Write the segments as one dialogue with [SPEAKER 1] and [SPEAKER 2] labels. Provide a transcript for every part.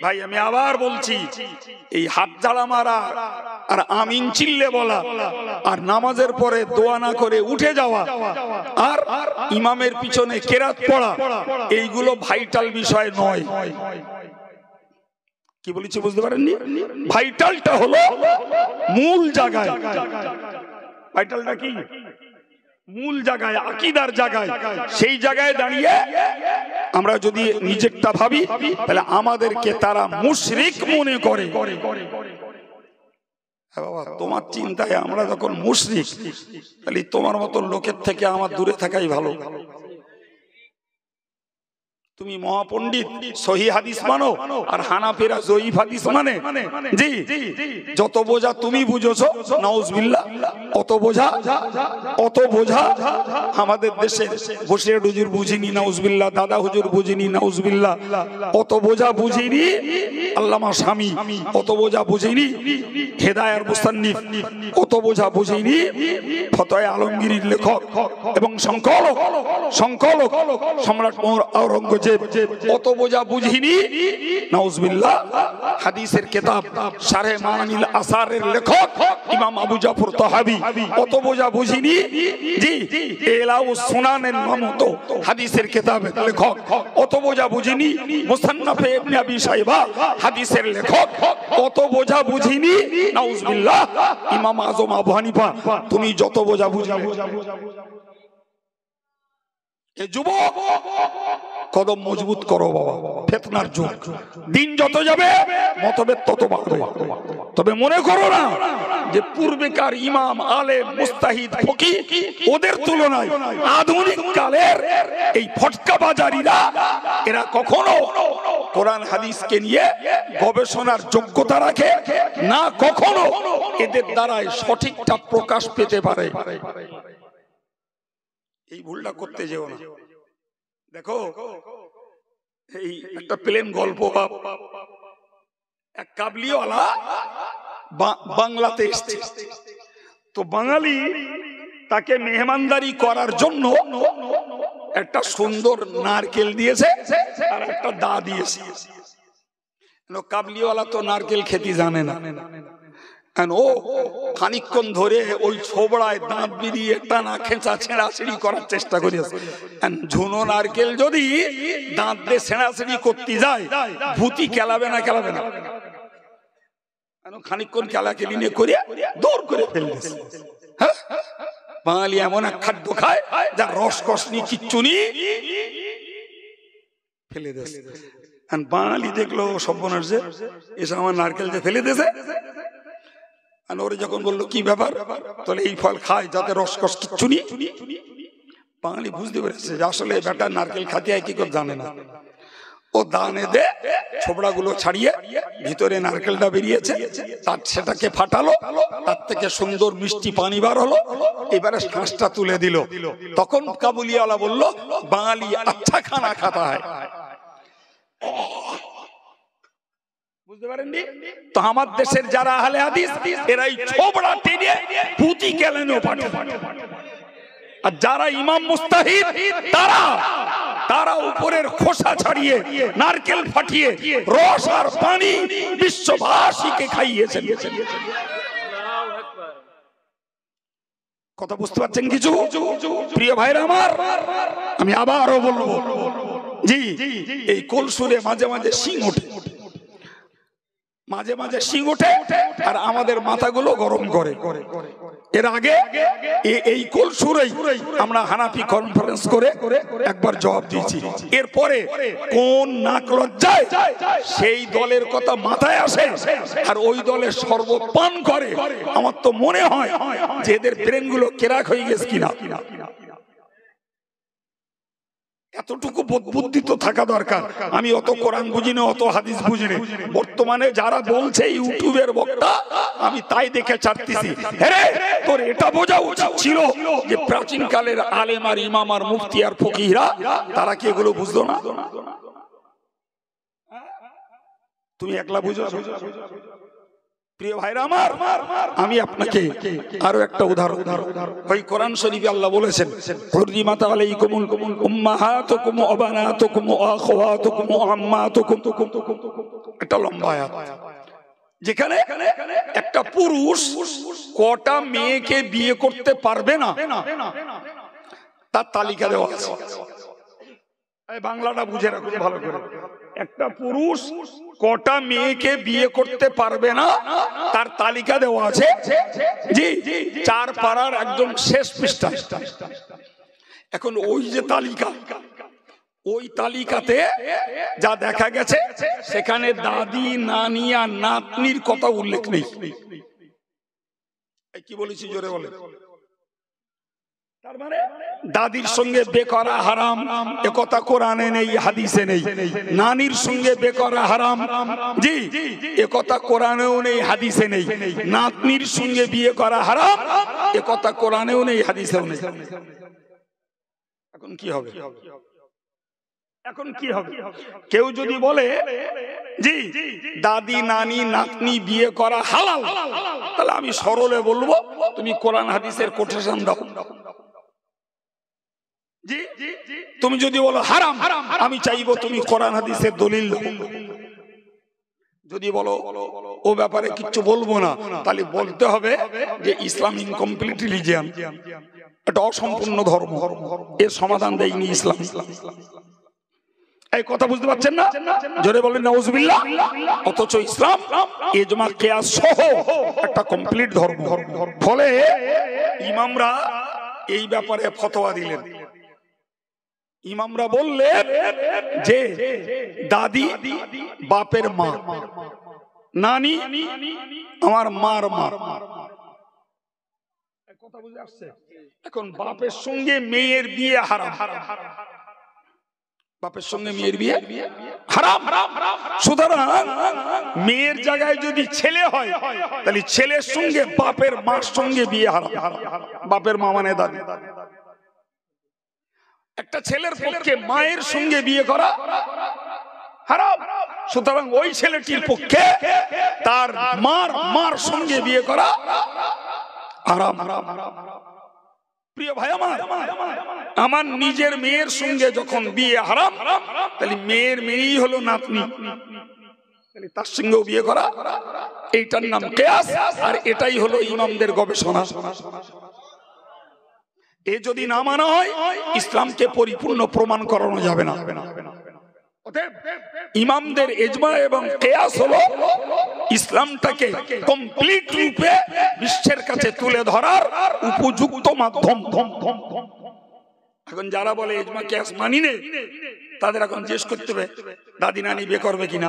[SPEAKER 1] ভাই আমি আবার বলছি, এই হাত ঝাড়া মারা আর আমিন চিল্লে বলা আর নামাজের পরে দোয়া না করে উঠে যাওয়া আর ইমামের পিছনে কেরাত পড়া, এইগুলো ভাইটাল বিষয় নয়। কি বলেছি বুঝতে পারেননি? ভাইটালটা হলো মূল জায়গায়। ভাইটালটা কি? মূল জায়গায়, আকীদার জায়গায়। সেই জায়গায় দাঁড়িয়ে আমরা যদি নিজেরটা ভাবি, তাহলে আমাদেরকে তারা মুশরিক মনে করে। বাবা, তোমার চিন্তায় আমরা যখন মুশরিক, তাহলে তোমার মতো লোকের থেকে আমার দূরে থাকাই ভালো। তুমি মহাপণ্ডিত সহি হাদিস মানো আর হানাফিরা জয়ীফ হাদিস মানে। জি, যত বোঝা তুমি বুঝেছো, নাউজুবিল্লাহ, অত বোঝা আমাদের দেশে বসির হুজুর বুঝিনি, নাউজুবিল্লাহ, দাদা হুজুর বুঝিনি, নাউজুবিল্লাহ, অত বোঝা বুঝিনি আল্লামা শামী, অত বোঝা বুঝিনি হেদায়ার মুসান্নিফ, অত বোঝা বুঝিনি ফতোয়া আলমগীরের লেখক এবং সংকলক সম্রাট আওরঙ্গজেব, অত বোঝা বুঝিনি নাউজুবিল্লাহ হাদিসের কিতাব শারহে মানিল আসারের লেখক ইমাম আবু জাফর তাহাবী, অত বোঝা বুঝিনি জি ইলাউস সুনানের নামতো হাদিসের কিতাবের লেখক, অত বোঝা বুঝিনি মুসান্নাফে ইবনে আবি শাইবা হাদিসের লেখক, অত বোঝা বুঝিনি নাউজুবিল্লাহ ইমাম আযম আবু হানিফা। তুমি যত বোঝা বুঝাবে, এ যুবক কদম মজবুত করো বাবা, ফিতনার যুগ, দিন যত যাবে মতভেদ তত বাড়বে। তবে মনে করো না যে পূর্বেকার ইমাম আলেম মুস্তাহিদ ফকিহ ওদের তুলনায় আধুনিক কালের এই ফটকা বাজারিরা এরা কখনো কোরআন হাদিসকে নিয়ে গবেষণার যোগ্যতা রাখে না, কখনো এদের দ্বারাই সঠিকটা প্রকাশ পেতে পারে। এই ভুলটা করতে যেও না। দেখো, এই একটা প্লেন গল্প, এক কাবলিওয়ালা বাংলাতে এসছে, তো বাঙালি তাকে মেহমানদারি করার জন্য একটা সুন্দর নারকেল দিয়েছে আর একটা দা দিয়েছে। কাবলিওয়ালা তো নারকেল খেতে জানে না, ও খানিকক্ষণ ধরে ওই ছোবড়ায় দাঁত বেরিয়ে টানা খেঁচা ছেঁড়াছিড়ি করার চেষ্টা করেছে। ঝুনো নারকেল যদি দাঁত দিয়ে ছেঁড়াছিড়ি করতে যায়, ভূতি খেলাবে না খানিকক্ষণ খেলাখেলি নিয়ে করে দূর করে ফেলছে। বাঙালি এমন এক খাদ্য খায় যা রস কষনি কিচ্ছুনি ফেলে দিয়েছে। বাঙালি দেখলো সর্বনাশ, যে এসে আমার নারকেল যে ফেলে দিয়েছে। ওরে যখন বললো কি ব্যাপার, তাহলে এই ফল খায় যাতে রসকস কিচ্ছু নেই। বাঙালি বুঝতে পেরেছে যে আসলে বেটা নারকেল খাতে হয় কি করে জানে না। ও দানে দে ছোবড়া গুলো ছাড়িয়ে ভিতরে নারকেলটা বেরিয়েছে, তার সেটাকে ফাটালো, তার থেকে সুন্দর মিষ্টি পানি বার হলো, এবারে শ্বাসটা তুলে দিল। তখন কাবুলিওয়ালা বলল, বাঙালি আচ্ছা খানা খাতা হয়। বুঝতে পারেননি? তো আমার দেশের যারা আহলে হাদিস এরাই ছোবড়া টেনে পুঁতি কেলেনও পাঠায়, আর যারা ইমাম মুস্তাহিদ তারা উপরের খোসা ছাড়িয়ে নারকেল ফাটিয়ে রস আর পানি বিশ্ববাসীকে খাইয়েছেন। কথা বুঝতে পারছেন কিছু প্রিয় ভাইরা আমার? আমি আবারও বলবো, জি এই কলসুরে মাঝে মাঝে শিং ওঠে, মাঝে মাঝে শিং ওঠে আর আমাদের মাথাগুলো গরম করে। এর আগে এই কলসুরেই আমরা হানাফি কনফারেন্স করে একবার জবাব দিয়েছি। এরপরে কোন নাক লজ্জায় সেই দলের কথা মাথায় আসে আর ওই দলের শরবত পান করে, আমার তো মনে হয় যে এদের ব্রেনগুলো কেরাক হয়ে গেছে কিনা। এতটুকু বুদ্ধি তো থাকা দরকার। আমি অত কোরআন বুঝি না, অত হাদিস বুঝি না। বর্তমানে যারা বলছে ইউটিউবের বক্তা, আমি তাই দেখে ছাড়তেছি। তোর এটা বোঝা উচিত ছিল যে প্রাচীন কালের আলেম আর ইমাম আর মুফতি আর ফকিহরা তারা কি এগুলো বুঝতো না? তুমি একলা বুঝো? প্রিয় ভাইরা আমার, আমি আপনাকে আরো একটা উদাহরণ, ওই কোরআন শরীফে আল্লাহ বলেছেন হুররিমাত আলাইকুমুল উম্মাহাতুকুম ওয়া বানাতুকুম ওয়া আখাওয়াতুকুম ওয়া আম্মাতুকুম, এটা লম্বা আয়াত, যেখানে একটা পুরুষ কটা মেয়েকে বিয়ে করতে পারবে না তার তালিকা দেওয়া আছে। বাংলাটা বুঝে রাখুন ভালো করে, একটা পুরুষ কটা মেয়েকে বিয়ে করতে পারবে না তার তালিকা দেওয়া আছে। জি, 4 পারার একদম শেষ পৃষ্ঠা। এখন ওই যে তালিকা, ওই তালিকাতে যা দেখা গেছে সেখানে দাদি, নানি আর নাতনির কথা উল্লেখ নেই। কি বলেছি জোরে বলে? তার মানে দাদির সঙ্গে বে করা হারাম, এ কথা কোরআনে নেই, হাদিসে নেই। নানির সঙ্গে বে করা হারাম, জি, এ কথা কোরআনেও নেই, হাদিসে নেই। নাতনির সঙ্গে বিয়ে করা হারাম, এ কথা কোরআনেও নেই, হাদিসেও নেই। এখন কি হবে? এখন কি হবে? কেউ যদি বলে জি দাদি, নানি, নাতনি বিয়ে করা হালাল, তাহলে আমি সরলে বলবো তুমি কোরআন হাদিসের কোটেশন দাও। জি, তুমি যদি বলো হারাম, আমি চাইবো তুমি কোরআন হাদিসের দলিল দাও। যদি বলো ও ব্যাপারে কিচ্ছু বলবো না, তাহলে বলতে হবে যে ইসলাম ইনকমপ্লিট রিলিজিয়ান, এটা অসম্পূর্ণ ধর্ম, এর সমাধান দেয়নি ইসলাম। এই কথা বুঝতে পারছেন না? জোরে বলেন নাউজুবিল্লাহ। অথচ ইসলাম ইজমা কিয়াস সহ একটা কমপ্লিট ধর্ম। ফলে ইমামরা এই ব্যাপারে ফতোয়া দিলেন। ইমামরা বললেন যে দাদি বাপের মা, নানি আমার মার মা। কথা বুঝে আসছে? এখন বাপের সঙ্গে মেয়ের বিয়ে হারাম, বাপের সঙ্গে মেয়ের বিয়ে হারাম। সুতরাং মেয়ের জায়গায় যদি ছেলে হয় তাহলে ছেলের সঙ্গে বাপের মার সঙ্গে বিয়ে হারাম। বাপের মা মানে দাদি। একটা ছেলের পক্ষে মায়ের সঙ্গে বিয়ে করা হারাম, সুতরাং ওই ছেলেটির পক্ষে তার মার সঙ্গে বিয়ে করা হারাম। প্রিয় ভাই আমার, আমার নিজের মেয়ের সঙ্গে যখন বিয়ে হারাম, তাহলে মেয়ের মেয়েই হলো নাতনি, তাহলে তার সঙ্গেও বিয়ে করা, এইটার নাম কিয়াস। আর এটাই হলো ইমামদের গবেষণা। এ যদি না মানা হয় ইসলামকে পরিপূর্ণ প্রমাণ করানো যাবে না। ইমামদের ইজমা এবং কিয়াস হলো ইসলামটাকে কমপ্লিট রূপে বিশ্বের কাছে তুলে ধরার উপযুক্ত মাধ্যম। এখন যারা বলে ইজমা কিয়াস মানি নে, তাদের এখন জিজ্ঞেস করতে হবে দাদি নানি বিয়ে করবে কিনা।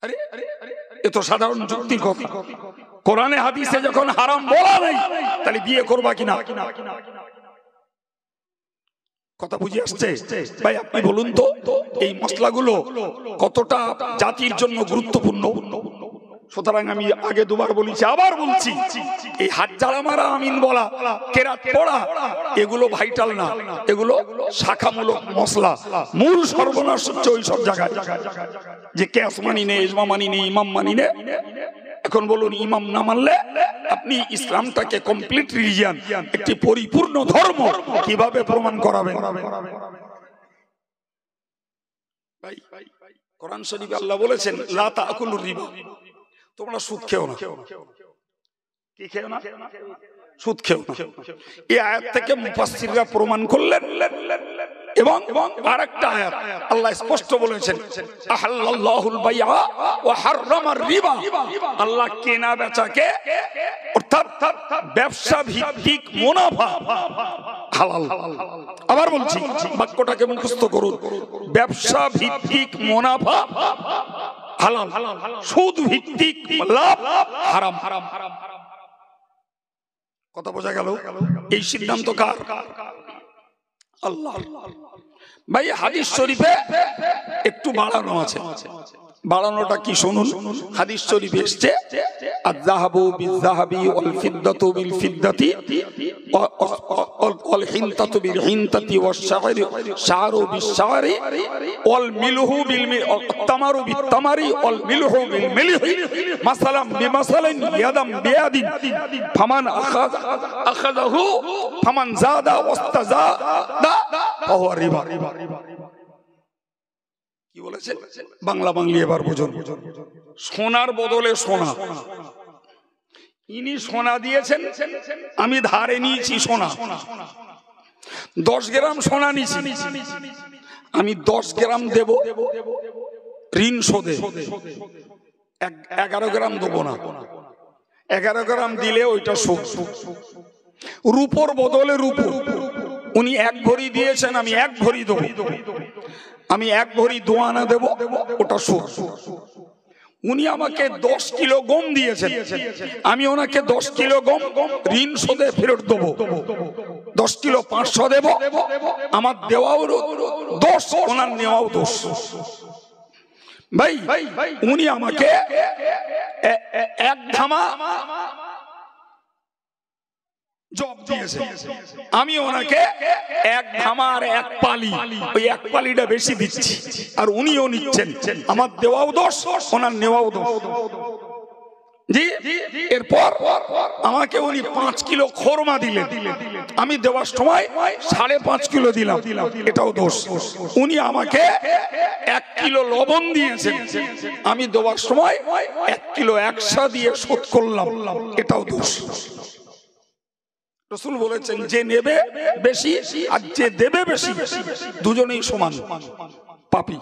[SPEAKER 1] আরে এ তো সাধারণ যুক্তির কথা। কোরআনে হাদিসে যখন হারাম বলা নেই, তাহলে বিয়ে করবা কিনা। কথা বুঝে আসছে ভাই? আপনি বলুন তো এই মশলাগুলো কতটা জাতির জন্য গুরুত্বপূর্ণ। সুতরাং আমি আগে দুবার বলেছি, আবার বলছি, এই হাত ঝাড়া মারা, আমিন বলা, কেরাত পড়া, এগুলো ভাইটাল না, এগুলো শাখামূলক মশলা। মূল সর্বনাশ হচ্ছে ওই সব জায়গায় যে কিয়াস মানি নে, ইজমা মানি নে, ইমাম মানি নে। এখন বলুন, ইমাম না মানলে আপনি ইসলামটাকে কমপ্লিট রিলিজিয়ান, একটি পরিপূর্ণ ধর্ম কিভাবে প্রমাণ করাবেন? ভাই, কোরআন শরীফে আল্লাহ বলেছেন লা তাকুলুর রিবা, তোমরা সুদ খেও না। কি খেও না? সুদ খেও না। এই আয়াত থেকে মুফাসসিররা প্রমাণ করলেন। এবং আরেকটা আয়াত আল্লাহ স্পষ্ট বলেছেন আহাল্লাল্লাহুল বাইআ ওয়া হাররামার রিবা, আল্লাহ কেনা বেচাকে অর্থাৎ ব্যবসা ভিত্তিক মুনাফা হালাল। আবার বলছি, বাক্যটাকে মুখস্থ করুন, ব্যবসা ভিত্তিক মুনাফা হালাল, সুদ ভিত্তিক লাভ হারাম। কথা বোঝা গেল? এই সিদ্ধান্ত কার? আল্লাহ। ভাই হাদিস শরীফে একটু বাড়ানো আছে, বাড়ানোটা কি শুনুন। হাদিস শরীফে এসেছে আয-যাহাবু বিয-যাহাবি ওয়াল ফিদ্দাতু বিল ফিদ্দাতি ওয়াল হিনতাতু বিল হিনতাতি ওয়াশ-শা'রু বিশ-শা'রি ওয়াল মিলহু বিল তামারু বিত তামারি ওয়াল মিলহু বিল মিলহি মাসালাম বিমাসালিন ইয়াদাম বিয়াদিন ফামান আখাযাহু ফামান যাদা ওয়াস্তাযাদা ফাহুয়া রিবা। কি বলেছেন? বাংলা বাংলি এবার বুঝুন। সোনার বদলে সোনা, ইনি সোনা দিয়েছেন, আমি ধারে নিয়েছি সোনা, 10 গ্রাম সোনা নিয়েছি, আমি 10 গ্রাম দেব ঋণ শোধে, 11 গ্রাম দেবো না, 11 গ্রাম দিলে ওইটা শোধ। রূপোর বদলে রূপো, উনি 1 ভরি দিয়েছেন, আমি 1 ভরি দেবো, আমি 1 ভরি 2 আনা দেব, ওটা শোধ। উনি আমাকে 10 কিলো গম দিয়েছেন, আমি ওনাকে 10 কিলো গম ঋণ শোধে ফেরত দেবো, 10 কিলো 500 দেব, আমার দেওয়াও দোষ, ওনার নেওয়াও দোষ। ভাই উনি আমাকে 1 ধামা জব দিয়েছে, আমি ওনাকে 1 ধামা আর 1 পালি, ওই 1 পালিটা বেশি দিচ্ছি, আর উনিও নিচ্ছেন, আমার দেওয়াও দোষ, ওনার নেওয়াও দোষ। জি, এরপর আমাকে উনি 5 কিলো খোরমা দিলেন, আমি দেওয়ার সময় 5.5 কিলো দিলাম, এটাও দোষ। উনি আমাকে 1 কিলো লবণ দিয়েছেন, আমি দেওয়ার সময় 1 কিলো 100 দিয়ে শোধ করলাম, এটাও দোষ। রাসূল বলেছেন যে নেবে বেশি আর যে দেবে বেশি দুজনেই সমান পাপী।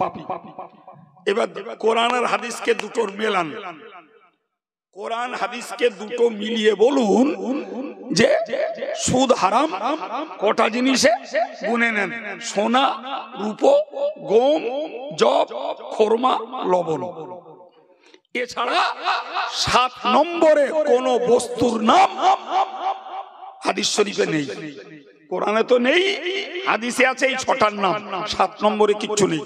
[SPEAKER 1] এবার কোরআন আর হাদিসকে দুটোর মেলান, কোরআন হাদিসকে দুটো মিলিয়ে বলুন যে সুদ হারাম কটা জিনিসে গুনে নেন, সোনা, রূপো, গম, জব, খোরমা, লবণ। এছাড়া 7 নম্বরে কোন বস্তুর নাম হাদিস শরীফে নেই, কোরআনে তো নেই, হাদিসে আছে এই 6টার নাম, 7 নম্বরে কিচ্ছু নেই।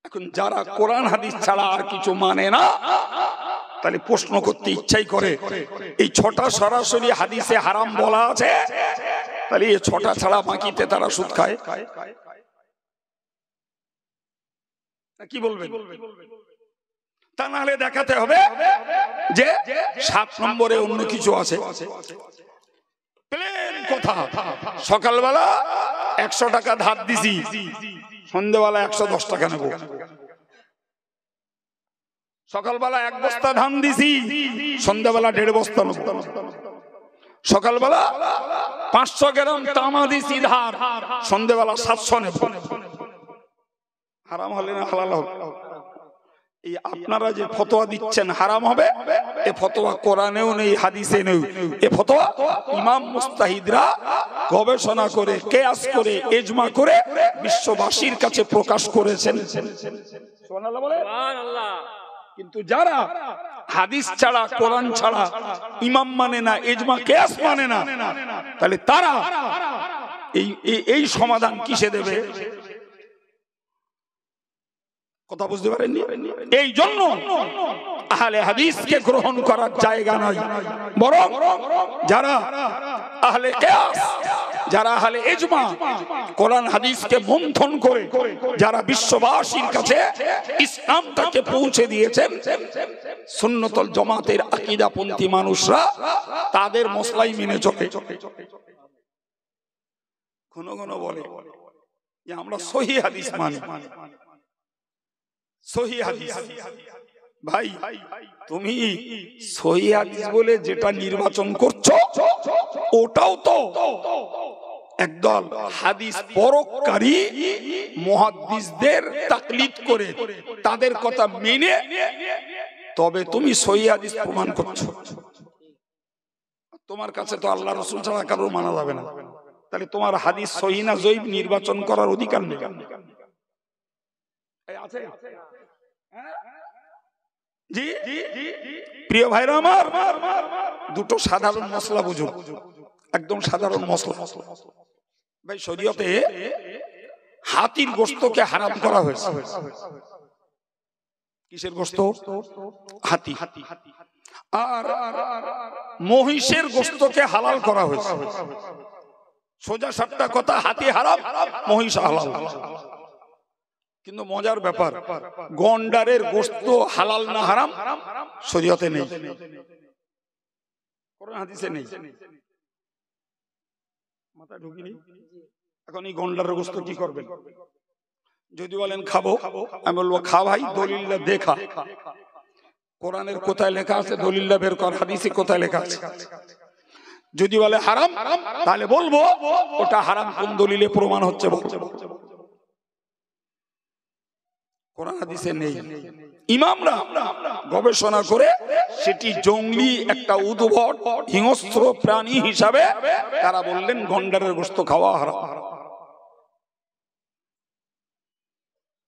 [SPEAKER 1] এখন যারা কোরআন হাদিস ছাড়া আর কিছু মানে না, তাহলে প্রশ্ন করতে ইচ্ছাই করে এই 6টা সরাসরি হাদিসে হারাম বলা আছে, তাহলে এই 6টা ছাড়া বাকিতে তারা সুদ খায়, কি বলবেন? তা নাহলে দেখাতে হবে যে 7 নম্বরে অন্য কিছু আছে। প্লেন কথা, সকালবেলা 100 টাকা ধার দিছি, সন্ধ্যেবেলা 110 টাকা নেব। সকালবেলা 1 বস্তা ধান দিছি, সন্ধ্যাবেলা 1.5 বস্তা নেব। সকালবেলা 500 গ্রাম তামা দিছি ধার, সন্ধ্যাবেলা 700 নেব। হারাম হলে না হালাল হবে? এই আপনারা যে ফতোয়া দিচ্ছেন হারাম হবে, এ ফতোয়া কোরআনেও নেই, হাদিসে নেই। এ ফতোয়া ইমাম মুস্তাহিদরা গবেষণা করে, কিয়াস করে, ইজমা করে বিশ্ববাসীর কাছে প্রকাশ করেছেন। সুবহানাল্লাহ বলে। সুবহানাল্লাহ। কিন্তু যারা হাদিস ছাড়া, কোরআন ছাড়া ইমাম মানে না, ইজমা কিয়াস মানে না, তাহলে তারা এই সমাধান কিসে দেবে? কথা বুঝতে পারেননি? এই জন্য আহলে হাদিসকে গ্রহণ করার জায়গা নাই, বরং যারা আহলে কিয়াস, যারা আহলে ইজমা, কোরআন হাদিসকে মন্থন করে যারা বিশ্ববাসীর কাছে ইসলামটাকে পৌঁছে দিয়েছেন, সুন্নাতুল জামাতের আকীদাপন্থী মানুষরা তাদের মসলাই মেনে চলে। ঘন ঘন বলে যে আমরা সহিহ হাদিস মানি, সহিহ হাদিস। ভাই তুমি সহিহ হাদিস বলে যেটা নির্বাচন করছো, ওটাও তো একদল হাদিস পরককারী মুহাদ্দিসদের তাকলিদ করে তাদের কথা মেনে তবে তুমি সহিহ হাদিস প্রমাণ করছো। তোমার কাছে তো আল্লাহ রাসূল ছাড়া কারোর মানা যাবে না, তাহলে তোমার হাদিস সহিহ না জয়ীফ নির্বাচন করার অধিকার নেই। আছে জি প্রিয় ভাইরা আমার, দুটো সাধারণ মশলা বুঝুন, একদম সাধারণ মশলা। ভাই শরীয়তে হাতির গোশতকে হারাম করা হয়েছে। কিসের গোশত? হাতি। আর মহিষের গোশতকে হালাল করা হয়েছে। সোজা সাপটা কথা, হাতি হারাম, মহিষ হালাল। কিন্তু মজার ব্যাপার, গন্ডারের গোশত হালাল না হারাম শরীয়তে নেই, কোরআন হাদিসে নেই, মাথায় ঢুকিনি। এখন এই গন্ডারের গোশত কি করবেন? যদি বলেন খাবো, আমি বলবো খা ভাই, দলিলটা দেখা। কোরআনের কোথায় লেখা আছে দলিলটা বের কর, হাদিসে কোথায় লেখা আছে। যদি বলে হারাম, তাহলে বলবো ওটা হারাম কোন দলিলে প্রমাণ হচ্ছে। কোরআন হাদিসে নেই। ইমামরা গবেষণা করে সেটি জঙ্গলি একটা উদ্ভট হিংস্র প্রাণী হিসাবে তারা বললেন গন্ডারের গোশত খাওয়া হারাম।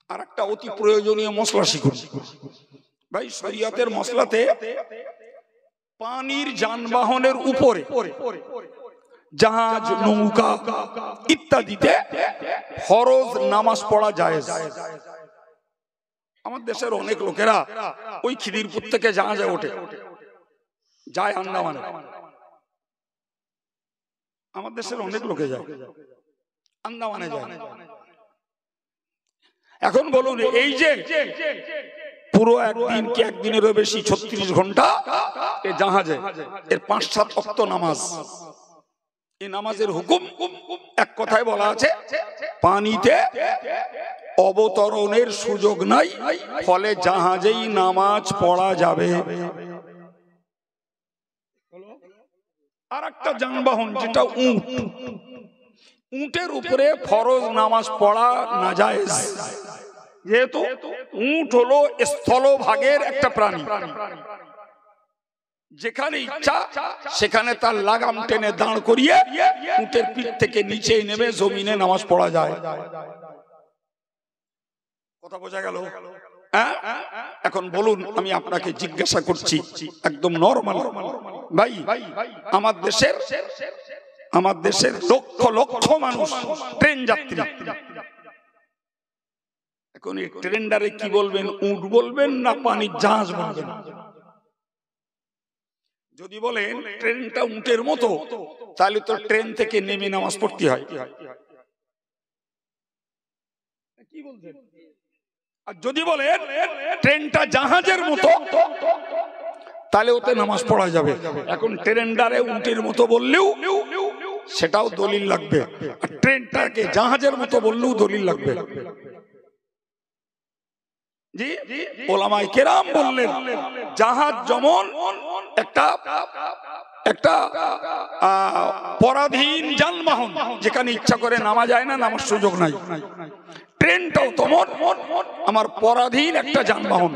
[SPEAKER 1] আর একটা অতি প্রয়োজনীয় মশলা শিখুন ভাই, শরীয়তের মশলাতে পানির যানবাহনের উপরে, জাহাজ, নৌকা ইত্যাদিতে ফরজ নামাজ পড়া জায়েজ। আমার দেশের অনেক লোকেরা ওই খিদিরপুর থেকে জাহাজে ওঠে, যায় আন্দামানে। আমার দেশের অনেক লোকে যায় আন্দামানে যায়। এখন বলুন, এই যে পুরো একদিন কি একদিনেরও বেশি 36 ঘন্টা এই জাহাজে, এর 5-7 ওয়াক্ত নামাজ, এই নামাজের হুকুম এক কথায় বলা আছে, পানিতে অবতরণের সুযোগ নাই, ফলে জাহাজেই নামাজ পড়া যাবে। আর একটা যানবাহন যেটা উট, উটের উপরে ফরজ নামাজ পড়া নাজায়েজ, যেহেতু উট হলো স্থলভাগের একটা প্রাণী, যেখানে ইচ্ছা সেখানে তার লাগাম টেনে দাঁড় করিয়ে উটের পিঠ থেকে নিচে নেমে জমিনে নামাজ পড়া যায়। কথা বোঝা গেল? এখন বলুন, আমি আপনাকে জিজ্ঞাসা করছি একদম নরমাল ভাই, আমার দেশের লক্ষ লক্ষ মানুষ ট্রেন যাত্রী, এখন এই ট্রেনটারে কি বলবেন? উট বলবেন না পানির জাহাজ বলবেন? যদি বলেন ট্রেনটা উটের মতো, তাহলে তো ট্রেন থেকে নেমে নামাজ পড়তে হয়। কি বলছেন? আর যদি বলেন ট্রেনটা জাহাজের মতো, তাহলে ওতে নামাজ পড়া যাবে। এখন ট্রেনটারে উটের মতো বললেও সেটাও দলিল লাগবে, আর ট্রেনটাকে জাহাজের মতো বললেও দলিল লাগবে। জি, ওলামায়ে কেরাম বললেন জাহাজ যেমন একটা পরাধীন যানবাহন, যেখানে ইচ্ছা করে নামা যায় না, নামার সুযোগ নাই, ট্রেনটাও তেমন আমার পরাধীন একটা যানবাহন।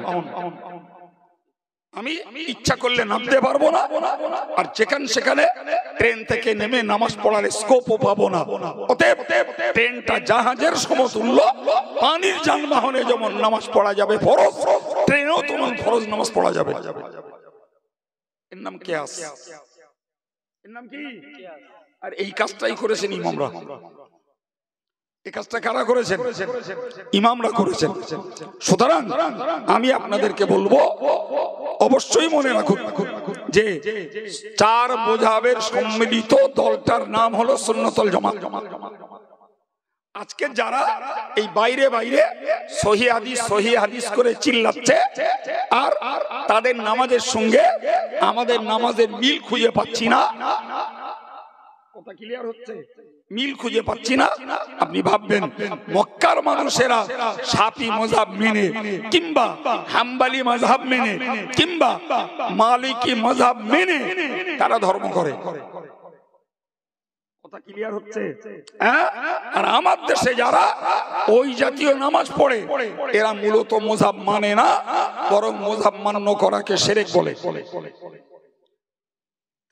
[SPEAKER 1] আমি ইচ্ছা করলে নামতে পারবো না, আর যেখানে সেখানে ট্রেন থেকে নেমে নামাজ পড়ার স্কোপও পাবো না। অতএব ট্রেনটা জাহাজের সমতুল্য, পানির যানবাহনে যেমন নামাজ পড়া যাবে ফরজ, ট্রেনেও তেমন ফরজ নামাজ পড়া যাবে। এর নাম কিয়াস। এর নাম কি? আর এই কাজটাই করেছেন ইমামরা। এই কাজটা কারা করেছেন? ইমামরা করেছেন। সুতরাং আমি আপনাদেরকে বলবো, অবশ্যই মনে রাখুন যে 4 মাযহাবের সম্মিলিত দলটার নাম হলো সুন্নাতুল জামাত। আজকে যারা এই বাইরে বাইরে সহি হাদিস করে চিল্লাচ্ছে, আর তাদের নামাজের সঙ্গে আমাদের নামাজের মিল খুঁজে পাচ্ছি না, কথা ক্লিয়ার হচ্ছে? মিল খুঁজে পাচ্ছি না। আপনি ভাববেন মক্কার মানুষেরা শাফি মাযহাব মেনে, কিংবা হাম্বলি মাযহাব মেনে, কিংবা মালিকি মাযহাব মেনে তারা ধর্ম করে। কথা ক্লিয়ার হচ্ছে? আর আমার দেশে যারা ওই জাতীয় নামাজ পড়ে, এরা মূলত মাযহাব মানে না, বরং মাযহাব মান্য করাকে শিরক বলে।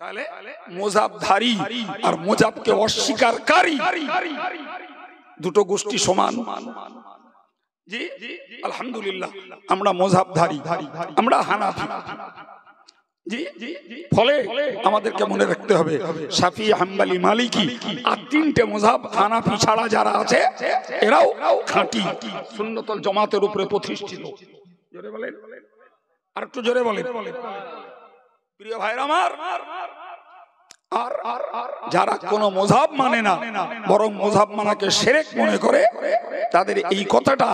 [SPEAKER 1] তাহলে মাযহাবধারী আর মাযহাবকে অস্বীকারী দুটো গোষ্ঠী সমান? জি, আলহামদুলিল্লাহ আমরা মাযহাবধারী, আমরা হানাফি। ফলে আমাদেরকে মনে রাখতে হবে শাফি, হাম্বলি, মালিকি আর তিনটে মাযহাব হানাফি ছাড়া যারা আছে এরাও খাঁটি সুন্নতুল জামাতের উপরে প্রতিষ্ঠিত। জোরে বলেন, আর একটু জোরে বলেন। প্রিয় ভাইরা আমার, আর যারা কোনো মাযহাব মানে না, বরং মাযহাব মানাকে শিরক মনে করে, তাদের এই কথাটা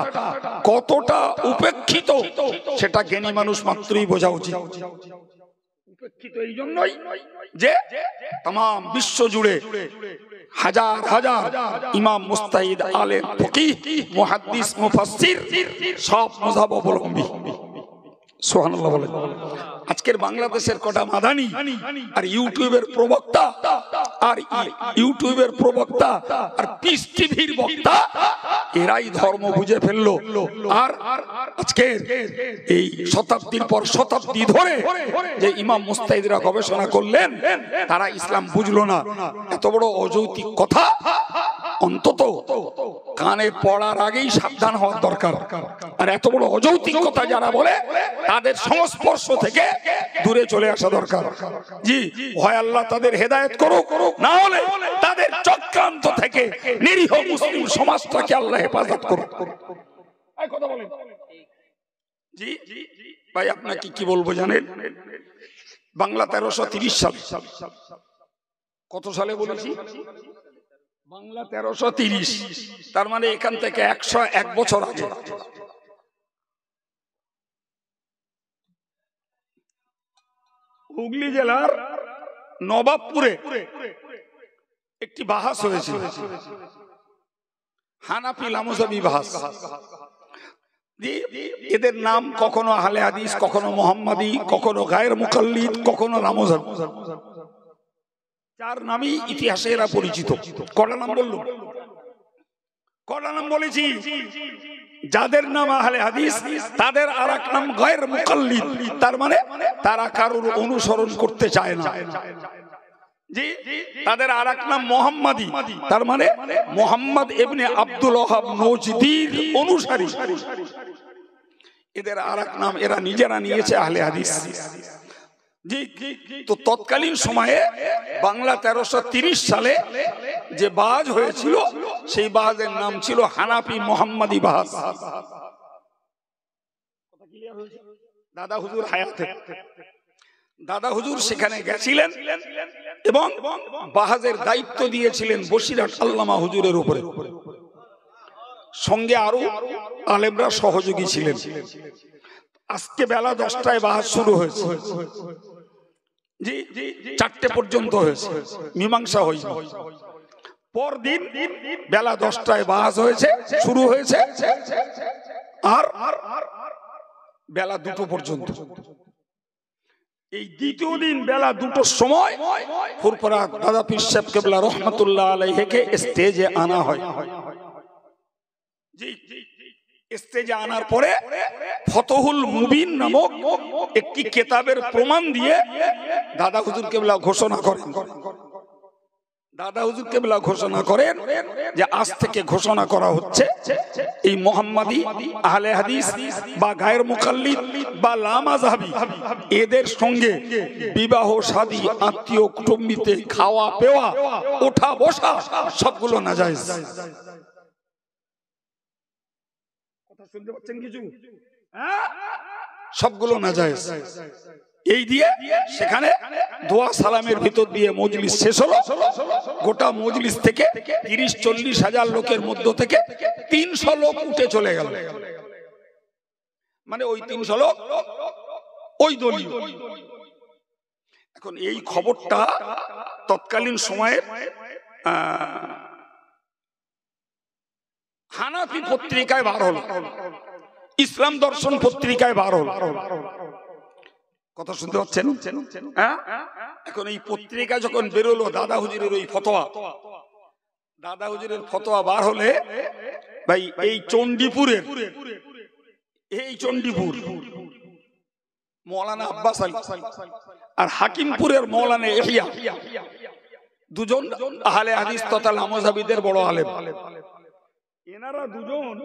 [SPEAKER 1] কতটা উপেক্ষিত সেটা জ্ঞানী মানুষ মাত্রই বোঝা উচিত। উপেক্ষিত এই জন্যই যে তাম বিশ্ব জুড়ে হাজার হাজার ইমাম, মুস্তাহিদ, আলেম, ফকিহ, মুহাদ্দিস, মুফাসসির সব মাযহাব অবলম্বী। সুবহানাল্লাহ বলেন। আজকের বাংলাদেশের কটা মাদানি আর ইউটিউবের প্রবক্তা আর পিস টিভির বক্তা এরাই ধর্ম বুঝে ফেললো। আর আজকের এই শতাব্দীর পর শতাব্দী ধরে যে ইমাম মুস্তাহিদরা গবেষণা করলেন, তারা ইসলাম বুঝলো না। এত বড় অযৌক্তিক কথা অন্তত কানে পড়ার আগেই সাবধান হওয়ার দরকার। আর এত বড় অযৌক্তিক কথা যারা বলে তাদের সংস্পর্শ থেকে দূরে চলে আসা দরকার। জি, হয় আল্লাহ তাদের হেদায়েত করুক, না হলে তাদের চক্রান্ত থেকে নিরীহ মুসলিম সমাজটাকে আল্লাহ হেফাজত করুক। এই কথা বলেন। জি ভাই, আপনাকে কি বলবো জানেন? বাংলা 1330 সালে, কত সালে বলেছি? বাংলা 1330, তার মানে এখান থেকে 101 বছর আগে হুগলি জেলার নবাবপুরে একটি বাহাস হয়েছিল, হানাফি লামজাবি বাহাস। এদের নাম কখনো আহলে হাদিস, কখনো মোহাম্মদী, কখনো গায়ের মুকাল্লিদ, কখনো লামজাবি। চার নামই ইতিহাসে এরা পরিচিত। কটা নাম বললাম? কটা নাম বলেছি? যাদের নাম আহলে হাদিস তাদের আরেক নাম গায়ের মুকাল্লিদ, তার মানে তারা কারোর অনুসরণ করতে চায় না। জি, তাদের আরেক নাম মুহাম্মাদি, তার মানে মুহাম্মদ ইবনে আব্দুল ওয়াহাব নজদির অনুসারী। এদের আরেক নাম এরা নিজেরা নিয়েছে আহলে হাদিস। জি, তো তৎকালীন সময়ে বাংলা 1330 সালে যে বাজ হয়েছিল সেই বাজের নাম ছিল হানাফি মুহাম্মাদি বাজ। দাদা হুজুর হায়াতে, দাদা হুজুর সেখানে গেছিলেন এবং বাহাজের দায়িত্ব দিয়েছিলেন বসিরহাট আল্লামা হুজুরের উপরে। সঙ্গে আরো আলেমরা সহযোগী ছিলেন। আজকে বেলা 10টায় বাহাজ শুরু হয়েছে। জি, 4টে পর্যন্ত হয়েছে, মীমাংসা হয়নি। পরদিন বেলা 10টায় বাহাজ হয়েছে, শুরু হয়েছে, আর বেলা 2টো পর্যন্ত। এই দ্বিতীয় দিন বেলা 2টোর সময় ফুরফুরা দাদা পীর সাহেব কেবলা রহমাতুল্লাহ আলাইহিকে স্টেজে আনা হয়। জি, স্টেজে আনার পরে ফতহুল মুবিন নামক একটি কিতাবের প্রমাণ দিয়ে দাদা হুজুর কেবলা ঘোষণা করেন। দাদা হুজুর কেবলা ঘোষণা করেন যে আজ থেকে ঘোষণা করা হচ্ছে এই মুহাম্মাদি, আহলে হাদিস বা গায়ের মুকাল্লিদ বা লামাযহাবি এদের সঙ্গে বিবাহ শাদী, আত্মীয় কুটুম্বিতে খাওয়া পেওয়া, ওঠা বসা সবগুলো নাজায়েজ। কথা শুনতে পাচ্ছেন কিছু? সবগুলো নাজায়েজ। এই দিয়ে সেখানে দোয়া সালামের ভিতর দিয়ে মজলিস শেষ হলো। গোটা মজলিস থেকে 30-40 হাজার লোকের মধ্য থেকে 300 লোক উঠে চলে গেল। মানে ওই 300 লোক ওই দলীয়। এখন এই খবরটা তৎকালীন সময়ে হানাফি পত্রিকায় বার হলো, ইসলাম দর্শন পত্রিকায় বার হলো। কথা শুনতে পাচ্ছেন? এখন এই পত্রিকা যখন বেরোলো দাদা হুজুরের ওই ফতোয়া, দাদা হুজুরের ফতোয়া বার হলে ভাই এই চণ্ডীপুরের, এই চণ্ডীপুর মৌলানা আব্বাস আলী আর হাকিমপুরের মৌলানা ইহইয়া, দুজন আহলে হাদিস তথা লামজাবিদের বড় আলেম। এনারা দুজন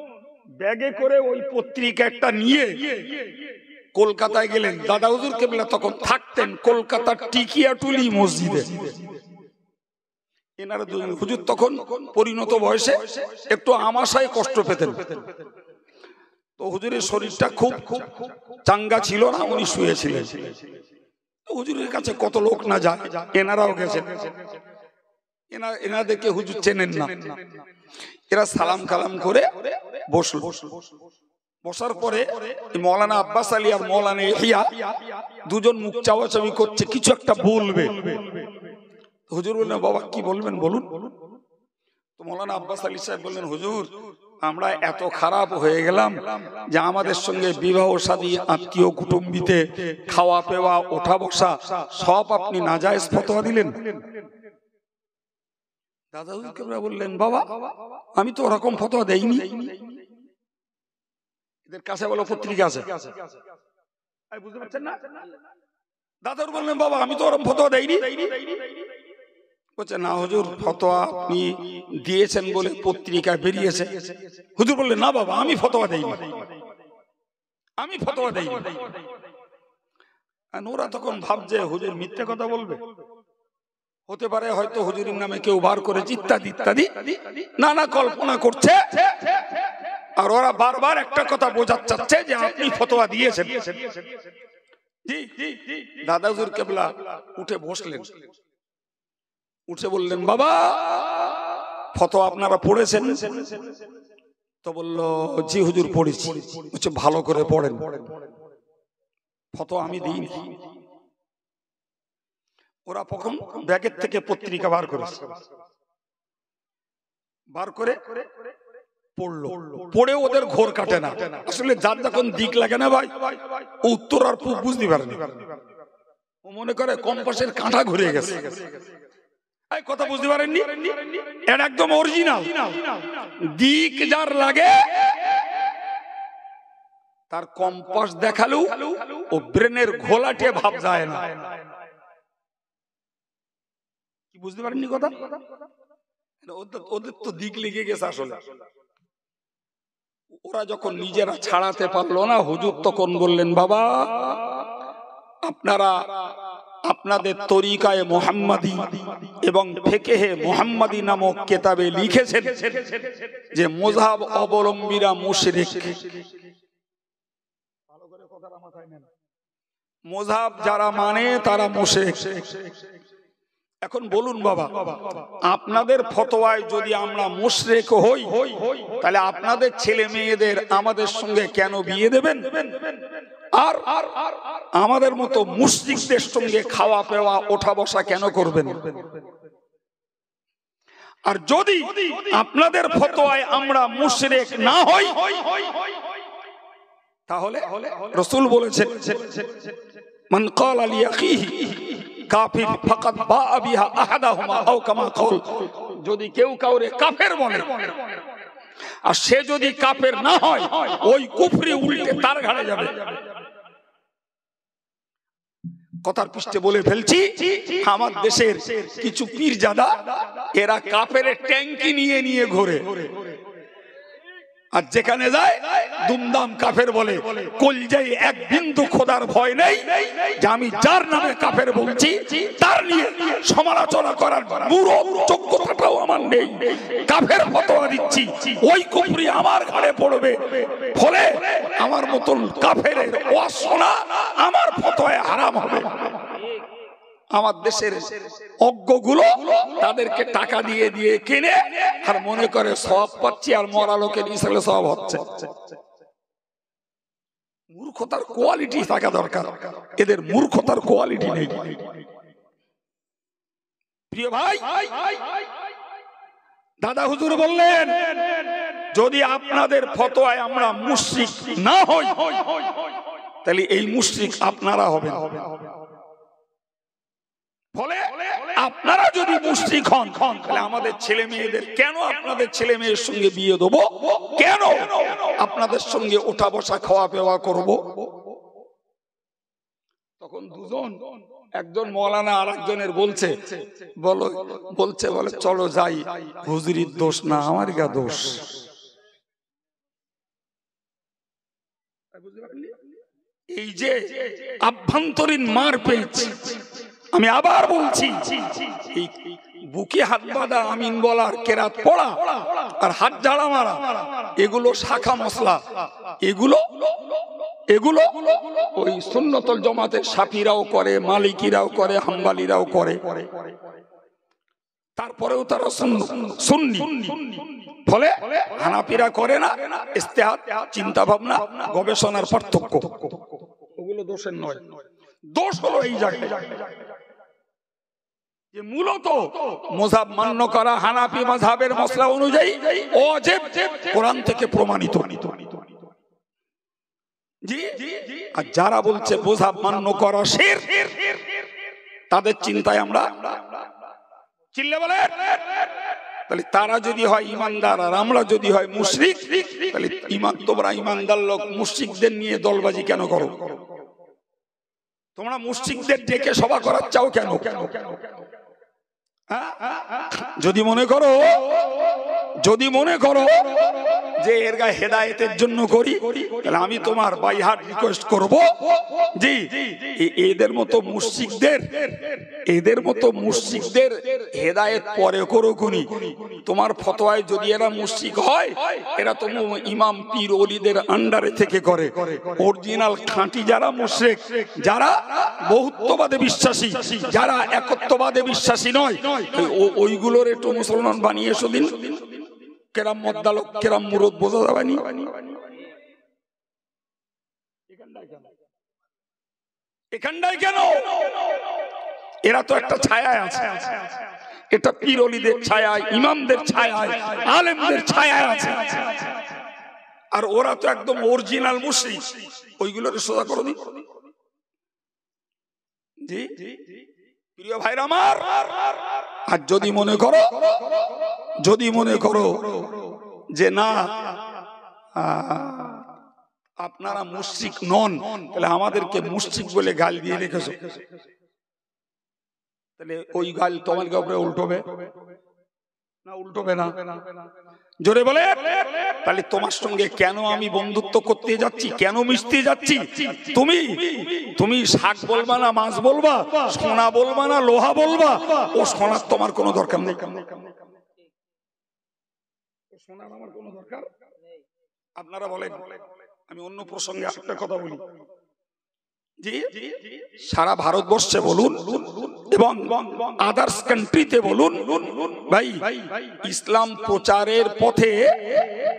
[SPEAKER 1] ব্যাগে করে ওই পত্রিকা একটা নিয়ে কলকাতায় গেলেন। দাদা হুজুর কেবলা তখন থাকতেন কলকাতার টিকিয়াটুলি মসজিদে। এনারা দুজন, হুজুর তখন পরিণত বয়সে একটু আমাশায় কষ্ট পেতেন। তো হুজুরের শরীরটা খুব চাঙ্গা ছিল না, উনি শুয়েছিলেন। হুজুরের কাছে কত লোক না যায়, এনারাও গেছেন। এনাদেরকে হুজুর চেনেন না। এরা সালাম কালাম করে বসল। বসার পরে মৌলানা আব্বাস আলী আর মৌলানা ইহিয়া দুজন মুখ চাওয়াচাওয়ি করছে, কিছু একটা বলবে। হুজুর বললেন, বাবা কি বলবেন বলুন। তো মৌলানা আব্বাস আলী সাহেব বললেন, হুজুর আমরা এত খারাপ হয়ে গেলাম যে আমাদের সঙ্গে বিবাহ শাদী, আত্মীয় কুটুম্বিতে খাওয়া পেওয়া, ওঠা বসা সব আপনি নাজায়েজ ফতোয়া দিলেন। দাদা হুজুর বললেন, বাবা আমি তো ওরকম ফতোয়া দেইনি। এদের কাছে বলো পত্রিকা আছে, বুঝতে পারছেন না? দাদা বললেন, বাবা আমি তো ওরকম ফতোয়া দেইনি। বলছে, না হুজুর ফতোয়া আপনি দিয়েছেন বলে পত্রিকায় বেরিয়েছে। হুজুর বললেন, না বাবা আমি ফতোয়া দেইনি, আমি ফতোয়া দেইনি। ওরা তখন ভাবছে হুজুর মিথ্যে কথা বলবে, হতে পারে হয়তো হুজুরের নামে কেউ বার করেছে, ইত্যাদি ইত্যাদি নানা কল্পনা করছে। আর ওরা বারবার একটা কথা বোঝাতে চাচ্ছে যে আপনি ফতোয়া দিয়েছেন। দাদা হুজুর কেবলা উঠে বসলেন, উঠে বললেন, বাবা ফতোয়া আপনারা পড়েছেন? তো বলল, জি হুজুর পড়েছি। বলছে, ভালো করে পড়েন, ফতোয়া আমি দিইনি। ওরা তখন ব্যাগের থেকে পত্রিকা বার করেছে, বার করে পড়লো। পড়ে ওদের ঘোর কাটে না। আসলে যার যখন দিক লাগে না ভাই, উত্তর আর পূব বুঝতে পারেনি। ও মনে করে কম্পাসের কাঁটা ঘুরে গেছে। কথা বুঝতে পারেননি? এটা একদম অরিজিনাল দিক যার লাগে, তার কম্পাস দেখালো ও ব্রেনের ঘোলাটে ভাব যায় না। কি বুঝতে পারেননি কথা? ওদের তো দিক লেগে গেছে আসলে। ওরা যখন নিজেরা ছাড়াতে পারলো না, হুজুর তখন বললেন, বাবা আপনারা আপনাদের তরিকায়ে মুহাম্মাদি এবং ফিকহে মুহাম্মাদি নামক কিতাবে লিখেছেন যে মুযহাব অবলম্বীরা মুশরিক। ভালো করে কথাটা মাথায় নেন, মুযহাব যারা মানে তারা মুশরিক। এখন বলুন বাবা, আপনাদের ফতোয়ায় যদি আমরা মুশরিক হই, তাহলে আপনাদের ছেলে মেয়েদের আমাদের সঙ্গে কেন বিয়ে দেবেন? আর আমাদের মতো মুশরিকদের সঙ্গে খাওয়া পেওয়া, ওঠা বসা কেন করবেন? আর যদি আপনাদের ফতোয়ায় আমরা মুশরিক না হই, তাহলে রাসূল বলেছেন, মান ক্বালা লিআখিহি কাফির ফাকাদ বাআ বিহা আহাদাহুমা আও কামা ক্বাল। যদি কেউ কাউরে কাফের বলে আর সে যদি কাফের না হয়, ওই কুফরি উল্টে তার ঘাড়ে যাবে। কথার পৃষ্ঠে বলে ফেলছি, আমার দেশের কিছু পীরজাদা এরা কাফের ট্যাঙ্কি নিয়ে নিয়ে ঘোরে, আর যেখানে যায় দুমদাম কাফের বলে। কলজায় এক বিন্দু খোদার ভয় নেই যে আমি যার নামে কাফের বলছি তার নিয়ে সমালোচনা করার পুরো যোগ্যতাটাও আমার নেই। কাফের ফতোয়া দিচ্ছি, ওই কুফরি আমার ঘাড়ে পড়বে। ফলে আমার মতন কাফের ওয়াজ শোনা আমার ফতোয়ায় হারাম হবে। আমার দেশের অজ্ঞগুলো তাদেরকে টাকা দিয়ে দিয়ে কিনে আর মনে করে সওয়াব পাচ্ছি, আর মরা লোকের ইসলে সওয়াব হচ্ছে। মূর্খতার কোয়ালিটি থাকা দরকার, এদের মূর্খতার কোয়ালিটি নেই। প্রিয় ভাই, দাদা হুজুর বললেন, যদি আপনাদের ফতোয়ায় আমরা মুশরিক না হই, তাহলে এই মুশরিক আপনারা হবেন। ফলে আপনারা যদি মুশরিক হন, তাহলে আমাদের ছেলে মেয়েদের কেন আপনাদের ছেলে মেয়ের সঙ্গে বিয়ে দেবো? কেন আপনাদের সঙ্গে ওঠা বসা খাওয়া পেওয়া করব? তখন দুজন, একজন মৌলানা আর একজনের বলছে চলো যাই, হুজুরির দোষ না, আমার গা দোষ। এই যে আভ্যন্তরীণ মার পেয়েছে, আমি আবার বলছি, এই বুকে হাত বাঁধা, আমিন বলার, কেরাত পড়া আর হাত ঝাড়া মারা, এগুলো শাখা মশলা, এগুলো এগুলো ওই সুন্নতুল জামাতের শাফিরাও করে, মালিকিরাও করে, হাম্বালিরাও করে, তারপরেও তারা সুন্নি। ফলে হানাফিরা করে না। ইস্তেহাদ, চিন্তা ভাবনা, গবেষণার পার্থক্য, ওগুলো দোষের নয়। দোষ হলো এই জায়গায় যে মূলত মাযহাব মান্য করা হানাফি মাযহাবের মসলা অনুযায়ী ওয়াজিব, কোরআন থেকে প্রমাণিত। জি, আর যারা বলছে মাযহাব মান্য করা শিরক, তাদের চিন্তায় আমরা চিল্লে বলে, তাহলে তারা যদি হয় ইমানদার আর আমরা যদি হয় মুশরিক, তাহলে তোমরা ইমানদার লোক মুশরিকদের নিয়ে দলবাজি কেন করো? তোমরা মুশরিকদের ডেকে সভা করার চাও কেন? যদি মনে করো যে এর গায়ে হেদায়েতের জন্য করি, তাহলে আমি তোমার বাই হার্ট রিকোয়েস্ট করব, জি, এদের মতো মুশরিকদের হেদায়েত পরে করো কোনি। তোমার ফতোয়ায় যদি এরা মুশরিক হয়, এরা তো ইমাম পীর ওলিদের আন্ডারে থেকে করে। অরিজিনাল খাঁটি যারা মুশরিক, যারা বহুত্ববাদে বিশ্বাসী, যারা একত্ববাদে বিশ্বাসী নয়, ওইগুলোর একটু মুসলমান বানিয়ে এসো দিন। কেরাম মদ্দালক, কেরাম মুরদ বোঝা যাবে নি? এখানটায় কেন? এরা তো একটা ছায়ায় আছে, এটা পীর ওলিদের ছায়ায়, ইমামদের ছায়ায়, আলেমদের ছায়ায় আছে। আর ওরা তো একদম অরিজিনাল মুশরিক, ওইগুলোর সোজা করে দিন। জি প্রিয় ভাইরা আমার, আর যদি মনে করো যে না আপনারা মুশরিক নন, তাহলে আমাদেরকে মুশরিক বলে গাল দিয়ে রেখেছো, তাহলে ওই গাল তোমার উপরে উল্টোবে না? উল্টোবে না? জোরে বলে। তাহলে তোমার সঙ্গে কেন আমি বন্ধুত্ব করতে যাচ্ছি, কেন মিশতে যাচ্ছি? তুমি শাক বলবা না মাছ বলবা, সোনা বলবা না লোহা বলবা, ও সোনার তোমার কোনো দরকার নেই। সোনার আমার কোনো দরকার আপনারা বলেন। আমি অন্য প্রসঙ্গে একটা কথা বলি। জি, সারা ভারতবর্ষে বলুন এবং আদার্স কান্ট্রিতে বলুন, ভাই ইসলাম প্রচারের পথে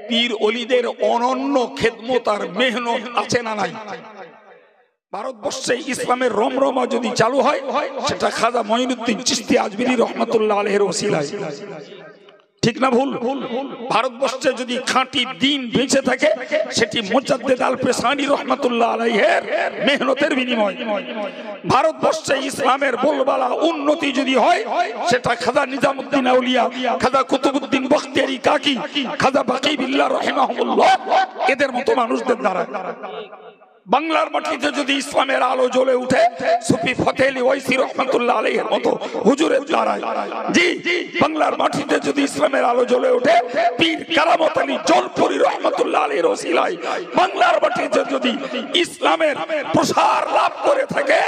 [SPEAKER 1] পীর ওলিদের অনন্য খেদমত আর মেহনত আছে না নাই? ভারতবর্ষে ইসলামের রমরমা যদি চালু হয়, সেটা খাজা মঈনুদ্দিন চিশতি আজমিরি রহমাতুল্লাহ আলাইহির ওসিলায়। ঠিক না ভুল? ভারতবর্ষে যদি খাঁটি দ্বীন বেঁচে থাকে, সেটি মুজাদ্দিদ আল পেশানি রহমাতুল্লাহ আলাইহির মেহনতের বিনিময়। ভারতবর্ষে ইসলামের বলবালা উন্নতি যদি হয়, সেটা খাজা নিজামুদ্দিন আউলিয়া, খাজা কুতুবউদ্দিন বখতিয়ারি কাকি, খাজা বাকি বিল্লাহ রাহিমাহুল্লাহ, এদের মতো মানুষদের দ্বারা। বাংলার মাটিতে যদি ইসলামের আলো জ্বলে উঠে, সুফি ফতেহ আলী ওয়াইসি রাহমাতুল্লাহ আলাইহির মতো হুজুরের দ্বারায়। জি, বাংলার মাটিতে যদি ইসলামের আলো জ্বলে উঠে, পীর কারামত আলী জলপুরি রাহমাতুল্লাহ আলাইহির ওসিলায়। বাংলার মাটিতে যদি ইসলামের প্রসার লাভ করে থাকে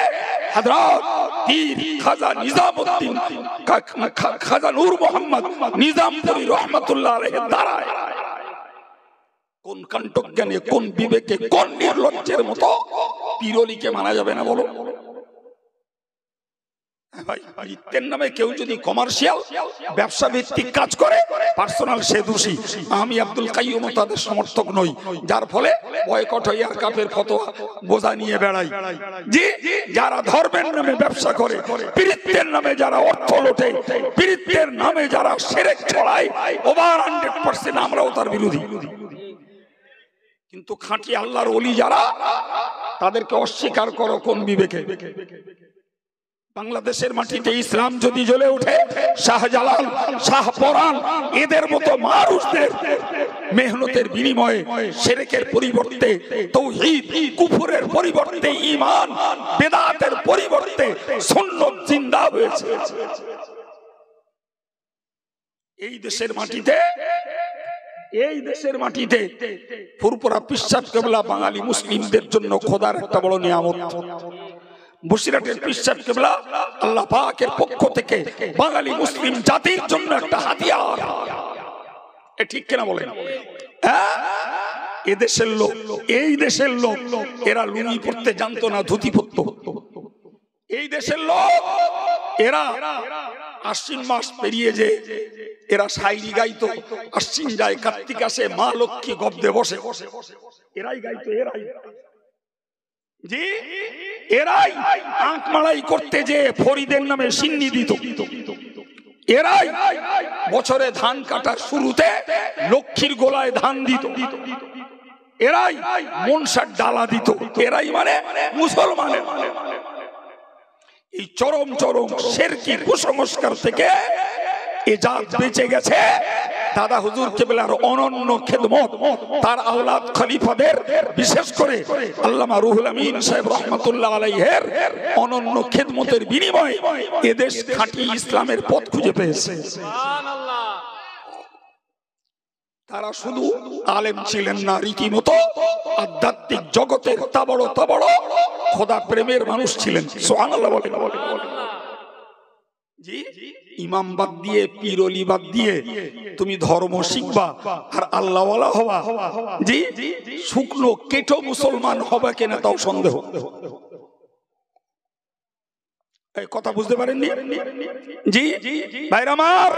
[SPEAKER 1] হযরত পীর খাজা নিজামউদ্দিন, খাজা নূর মোহাম্মদ নিজামপুরি রাহমাতুল্লাহ আলাইহির দ্বারায়। কোন কাণ্ঠজ্ঞানে, কোন বিবেকে, কোন নির্লজ্জের মতো পীরলিকে মানা যাবে না বলো? বৃত্তের নামে কেউ যদি কমার্শিয়াল ব্যবসা ভিত্তিক কাজ করে, পার্সোনাল সে দোষী। আমি আব্দুল কাইয়ুম তাদের সমর্থক নই, যার ফলে বয়কট হয়ে আর কাফের ফতোয়া বোঝা নিয়ে বেড়াই। জি, যারা ধর্মের নামে ব্যবসা করে, বৃত্তের নামে যারা অর্থ লোটে, বৃত্তের নামে যারা শিরক ছড়ায়, ওভার 100% আমরাও তার বিরোধী। কিন্তু খাঁটি আল্লাহর ওলি যারা, তাদেরকে অস্বীকার করো কোন বিবেকে? বাংলাদেশের মাটিতে ইসলাম যদি জ্বলে ওঠে, শাহজালাল, শাহপরান, এদের মতো মানুষদের মেহনতের বিনিময়ে শিরকের পরিবর্তে তাওহীদ, কুফরের পরিবর্তে ঈমান, বেদাতের পরিবর্তে সুন্নাত জিন্দা হয়েছে। এই দেশের মাটিতে এই দেশের মাটিতে ফুরফুরা পীর সাহেব কেবলা বাঙালি মুসলিমদের জন্য খোদার একটা বড় নিয়ামত। বসিরহাটের পীর সাহেব কেবলা আল্লাহ পাকের পক্ষ থেকে বাঙালি মুসলিম জাতির জন্য একটা হাতিয়ার। এ ঠিক কিনা বলেন? এদেশের লোক, এই দেশের লোক, এরা লুঙ্গি পরতে জানতো না, ধুতি পরতো। এই দেশের লোক এরা আশ্বিন মাস পেরিয়ে যে এরা শায়রি গাইতো, আশ্বিন যায় কার্তিক আসে মা লক্ষ্মী গব্দে বসে, এরাই গাইতো। এরাই জি, এরাই আঁক মাড়াই করতে যে ফরিদের নামে সিন্নি দিত। এরাই বছরে ধান কাটার শুরুতে লক্ষ্মীর গোলায় ধান দিত। এরাই মনসার ডালা দিত। এরাই মানে মুসলমানের। এই চরম চরম শিরকি কুসংস্কার থেকে এ জাত বেঁচে গেছে দাদা হুজুর কেবলার অনন্য খেদমত, তার আওলাদ খলিফাদের, বিশেষ করে আল্লামা রুহুল আমিন সাহেব রহমাতুল্লাহ আলাইহির অনন্য খেদমতের বিনিময়ে এদেশ খাঁটি ইসলামের পথ খুঁজে পেয়েছে। সুবহানাল্লাহ। তারা শুধু আলেম ছিলেন না, রীতিমতো আধ্যাত্মিক জগতের তাবড় খোদা প্রেমের মানুষ ছিলেন। সুবহানাল্লাহ বলেন। জি, ইমাম বাদ দিয়ে, পীর ওলি বাদ দিয়ে তুমি ধর্ম শিখবা আর আল্লাহওয়ালা হবা। জি, শুকনো কেটো মুসলমান হবে কিনা তাও সন্দেহ। এই কথা বুঝতে পারেননি? জি ভাইরা আমার,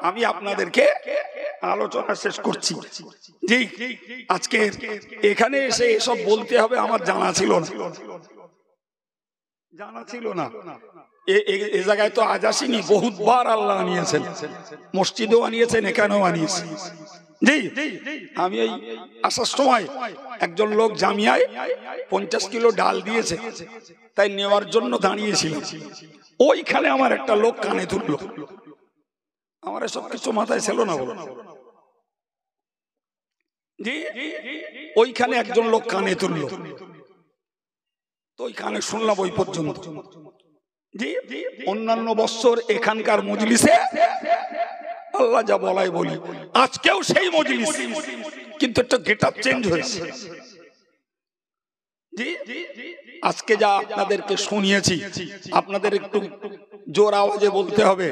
[SPEAKER 1] আমি আপনাদেরকে আলোচনা শেষ করছি। জি, আজকে এখানে এসে এসব বলতে হবে আমার জানা ছিল না। এই জায়গায় তো আজ আসিনি, বহুতবার আল্লাহ আনিয়েছেন, মসজিদেও আনিয়েছেন, এখানেও আনিয়েছেন। জি, আমি এই আসার সময় একজন লোক জামিয়ায় 50 কিলো ডাল দিয়েছে, তাই নেওয়ার জন্য দাঁড়িয়েছিলাম। ওইখানে আমার একটা লোক কানে তুললো। আমার এসব কিছু মাথায় ছিল না। বলো জি, ওইখানে একজন লোক কানে তুললো, তো ওইখানে শুনলাম ওই পর্যন্ত। জি, অন্যান্য বছর এখানকার মজলিসে আল্লাহ যা বলাই বলি, আজকেও সেই মজলিস, কিন্তু একটা গেটআপ চেঞ্জ হয়েছে। জি, আজকে যা আপনাদেরকে শুনিয়েছি, আপনাদের একটু জোর আওয়াজে বলতে হবে,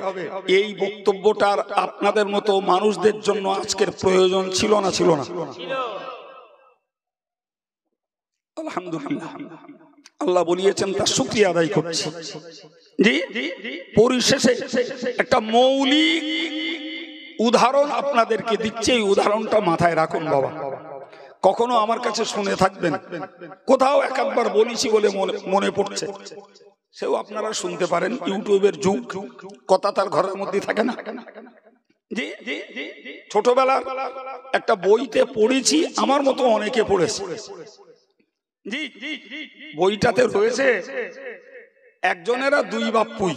[SPEAKER 1] এই বক্তব্যটার আপনাদের মতো মানুষদের জন্য আজকের প্রয়োজন ছিল না? আলহামদুলিল্লাহ, আল্লাহ বলিয়েছেন, তার শুকরিয়া আদায় করছি। জি, পরিশেষে একটা মৌলিক উদাহরণ আপনাদেরকে দিচ্ছে, এই উদাহরণটা মাথায় রাখুন বাবা। কখনো আমার কাছে শুনে থাকবেন, কোথাও একবার বলেছি বলে মনে পড়ছে, সেও আপনারা শুনতে পারেন। ইউটিউবের যুগ, কথা তার ঘরের মধ্যে থাকে না। জি, ছোটবেলার একটা বইতে পড়েছি, আমার মতো অনেকে পড়েছে। জি, বইটাতে রয়েছে একজনেরা দুই বাপ্পুই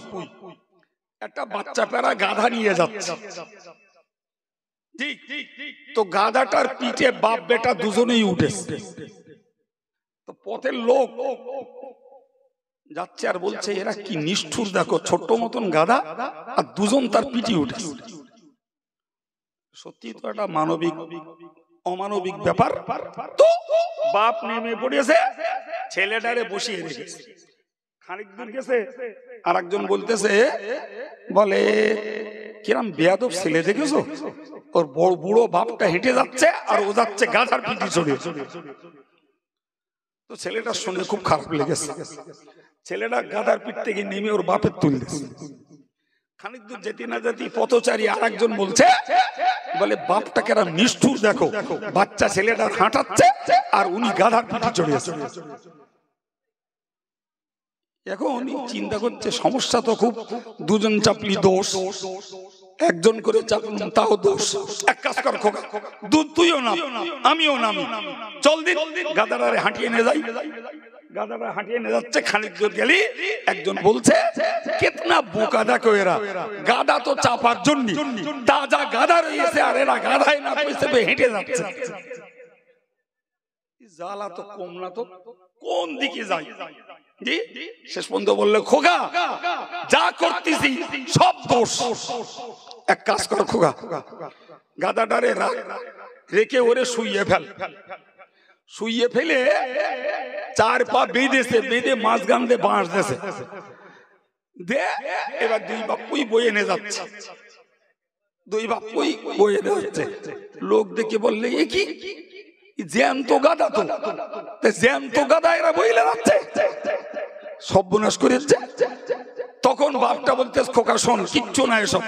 [SPEAKER 1] একটা বাচ্চা পেরা গাধা নিয়ে যাচ্ছে। তো গাধাটার পিঠে বাপ বেটা দুজনেই উঠেছে। তো পথের লোক যাচ্ছে আর বলছে, এরা কি নিষ্ঠুর, দেখো ছোট্ট মতন গাধা আর দুজন তার পিঠে উঠেছে। সত্যি তো একটা মানবিক অমানবিক ব্যাপার। তো বাপ নেমে পড়েছে, ছেলেটারে বসিয়ে রেখেছে। খানিক দূর গেছে, আর একজন বলতেছে, বলে কিরম বেয়াদব ছেলে দেখেছো, ওর বড় বুড়ো বাপটা হেঁটে যাচ্ছে আর ও যাচ্ছে গাধার পিঠে চড়ে। তো ছেলেটা শুনে খুব খারাপ লেগেছে। ছেলেটা গাধার পিঠ থেকে নেমে ওর বাপের তুলতেছে। খানিক দূর যেতে না যেতে পথচারী আর একজন বলছে, বলে বাপটা কেরা নিষ্ঠুর, দেখো বাচ্চা ছেলেটা হাঁটাচ্ছে আর উনি গাধার পিঠে চড়েছে। এখন চিন্তা করছে, সমস্যা তো খুব, দুজন চাপলি দোষ, একজন করে চাপলাম তাও দোষ। এক কাজ কর খোকা, তুইও নাম আমিও নামি, চল দিন গাধারে হাঁটিয়ে নিয়ে যাই। গাধারা হাঁটিয়ে নিয়ে যাচ্ছে, খানিক দূর গেলি একজন বলছে, কেতনা বোকা দেখো এরা, গাধা তো চাপার জন্য তাজা গাধা রয়েছে আর এরা গাধায় না পেছনে হেঁটে যাচ্ছে। জ্বালা তো কম না, তো কোন দিকে যাই। জি, শেষ পর্যন্ত বললে, খোকা যা করতেছি সব দোষ, এক কাজ কর খোকা, গাদাটারে রেখে ওরে শুইয়ে ফেলে 4 পা বেঁধেছে, বেঁধে মাঝখান দিয়ে বাঁশ দিয়েছে। এবার 2 বাপ্পুই বয়ে নিয়ে যাচ্ছে, 2 বাপ্পুই বয়ে নিয়ে যাচ্ছে। লোক দেখে বললে এ কি জ্যান্ত গাদা, তো জ্যান্ত গাদা এরা বইলে যাচ্ছে, সর্বনাশ করেছে। তখন বাপটা বলতে, খোকা শোন, কিচ্ছু না, এসব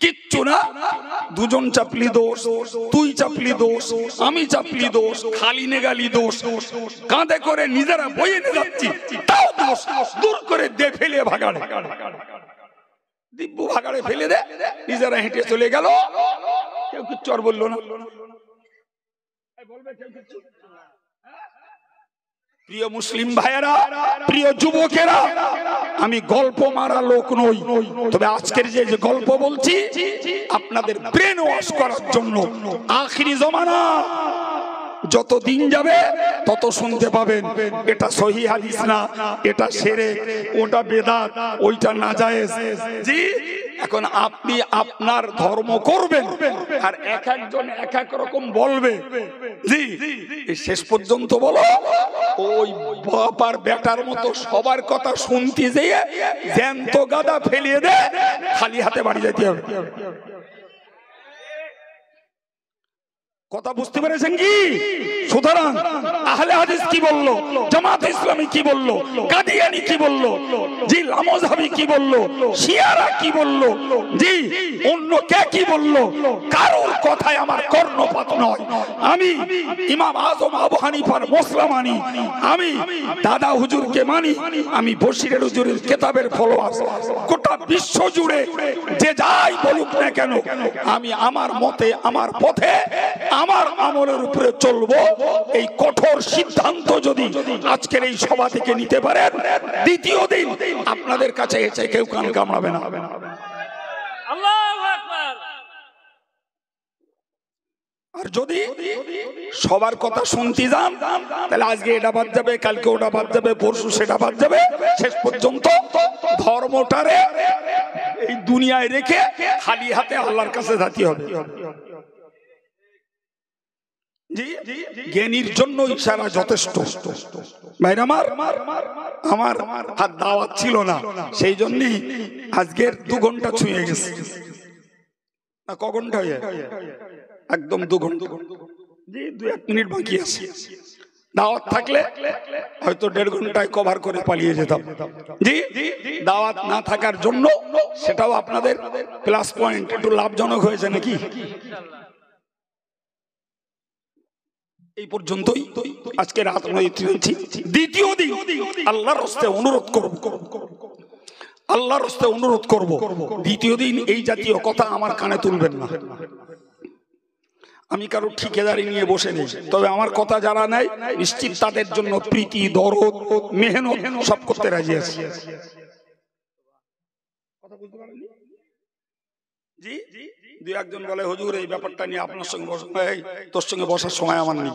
[SPEAKER 1] কিচ্ছু না, দুজন চাপলি দোষ, তুই চাপলি দোষ, আমি চাপলি দোষ, খালি নেগালি দোষ, কাঁধে করে নিজেরা বয়ে নিয়ে যাচ্ছি, তাও দোষ, দূর করে দে, ফেলে ভাগাড়ে, দিব্যু ভাগাড়ে ফেলে দে, নিজেরা হেঁটে চলে গেল। কেউ কিচ্ছু আর বললো না। প্রিয় মুসলিম ভাইয়েরা, প্রিয় যুবকেরা, আমি গল্প মারা লোক নই, তবে আজকের যে গল্প বলছি আপনাদের ব্রেন ওয়াশ করার জন্য। আখিরি জমানা যত দিন যাবে তত শুনতে পাবেন, এটা সহিহ হাদিস না, এটা শিরক, ওটা বেদাত, ওইটা নাজায়েজ। জি, এখন আপনি আপনার ধর্ম করবেন, আর এক একজন এক এক রকম বলবে। জি, শেষ পর্যন্ত বলো ওই বাপ আর বেটার মতো সবার কথা শুনতে যেয়ে জ্যান্ত গাদা ফেলিয়ে দে, খালি হাতে বাড়ি যেতে হবে। কথা বুঝতে পেরেছেন কি? সুতরাং আহলে হাদিস কি বললো, জামাত ইসলামী কি বললো, কাদিয়ানি কি বললো, জি লামজাহাবি কি বললো, শিয়ারা কি বললো, জি অন্য কে কি বললো, কারোর কথায় আমার কর্ণপাত নয়। আমি ইমাম আজম আবু হানিফার মসলা মানি, আমি দাদা হুজুরকে মানি, আমি বশিরের হুজুরের কিতাবের ফলোয়ার। গোটা বিশ্ব জুড়ে যে যাই বলুক না কেন, আমি আমার মতে, আমার পথে, আমার আমলের উপরে চলবো। এই কঠোর সিদ্ধান্ত যদি আজকের এই সভা থেকে নিতে পারেন, দ্বিতীয় দিন আপনাদের কাছে এসে কেউ কান কামড়াবে না। আল্লাহু আকবার। আর যদি সবার কথা শুনতে যান, তাহলে আজকে এটা বাদ যাবে, কালকে ওটা বাদ যাবে, পরশু সেটা বাদ যাবে, শেষ পর্যন্ত ধর্মটারে এই দুনিয়ায় রেখে খালি হাতে আল্লাহর কাছে যেতে হবে। জ্ঞানীর জন্য ইশারা যথেষ্ট। ভাইরা আমার হাত দাওয়াত ছিল না, সেই জন্যই আজকের 2 ঘন্টা ছুঁয়ে গেছে। না, ক ঘন্টা হয়ে একদম 2 ঘন্টা, জি 2-1 মিনিট বাকি আছে। দাওয়াত থাকলে হয়তো 1.5 ঘন্টায় কভার করে পালিয়ে যেতাম। জি, দাওয়াত না থাকার জন্য সেটাও আপনাদের প্লাস পয়েন্ট, একটু লাভজনক হয়েছে নাকি? এই পর্যন্তই আজকে রাত দ্বিতীয় দিন আল্লাহর রাস্তায় অনুরোধ করব, আল্লাহর রাস্তায় অনুরোধ করব, দ্বিতীয় দিন এই জাতীয় কথা আমার কানে তুলবেন না। আমি কারো ঠিকাদারি নিয়ে বসে নেই, তবে আমার কথা যারা নেয় নিশ্চিত তাদের জন্য প্রীতি, দরদ, মেহনত সব করতে রাজি আছি। কথা বুঝতে পারেন? জি, 2-1 জন বলে হুজুর এই ব্যাপারটা নিয়ে আপনার সঙ্গে তোর সঙ্গে বসার সময় আমার নেই,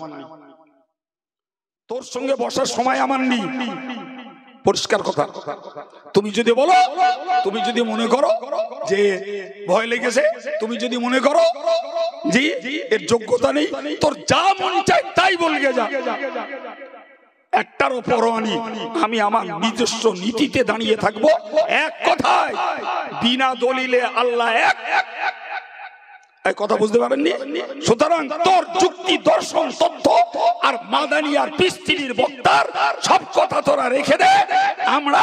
[SPEAKER 1] তোর সঙ্গে বসার সময় আমার নেই। পরিষ্কার কথা। তুমি যদি বলো, তুমি যদি মনে করো যে ভয় লেগেছে, তুমি যদি মনে করো জি এর যোগ্যতা নেই, তোর যা মন চায় তাই বলগে যা, একটারও পরোয়া নেই। আমি আমার নিজস্ব নীতিতে দাঁড়িয়ে থাকবো, এক কথায় বিনা দলিলে আল্লাহ এক। কথা বুঝতে পারেননি? সুতরাং তোর যুক্তি, দর্শন, তথ্য আর মাদানী আর পিস্তির বক্তার সব কথা তোরা রেখে দে। আমরা